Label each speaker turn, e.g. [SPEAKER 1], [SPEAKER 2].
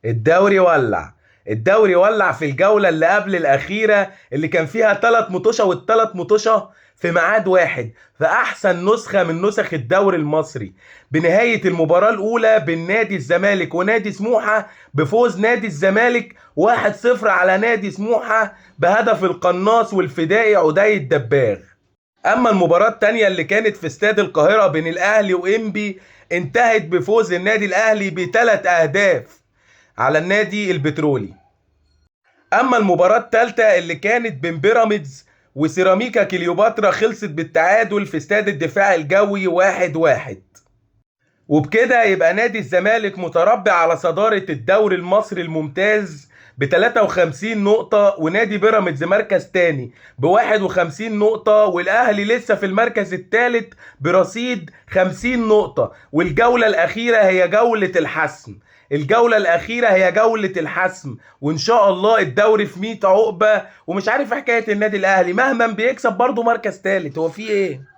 [SPEAKER 1] الدوري ولع. الدوري ولع في الجولة اللي قبل الأخيرة اللي كان فيها 3 مطوشة، والتلات مطوشة في ميعاد واحد، في أحسن نسخة من نسخ الدوري المصري. بنهاية المباراة الأولى بين نادي الزمالك ونادي سموحة، بفوز نادي الزمالك 1-0 على نادي سموحة بهدف القناص والفدائي عدي الدباغ. أما المباراة التانية اللي كانت في استاد القاهرة بين الأهلي وإنبي، انتهت بفوز النادي الأهلي ب3 أهداف على النادي البترولي. اما المباراة الثالثة اللي كانت بين بيراميدز وسيراميكا كليوباترا، خلصت بالتعادل في استاد الدفاع الجوي 1-1. وبكده يبقى نادي الزمالك متربع على صدارة الدوري المصري الممتاز ب53 نقطة، ونادي بيراميدز مركز تاني ب51 نقطة، والأهلي لسه في المركز الثالث برصيد 50 نقطة. والجولة الأخيرة هي جولة الحسم. الجولة الأخيرة هي جولة الحسم، وإن شاء الله الدوري في 100 عقبة. ومش عارف حكاية النادي الأهلي مهما بيكسب برضه مركز ثالث، هو في إيه؟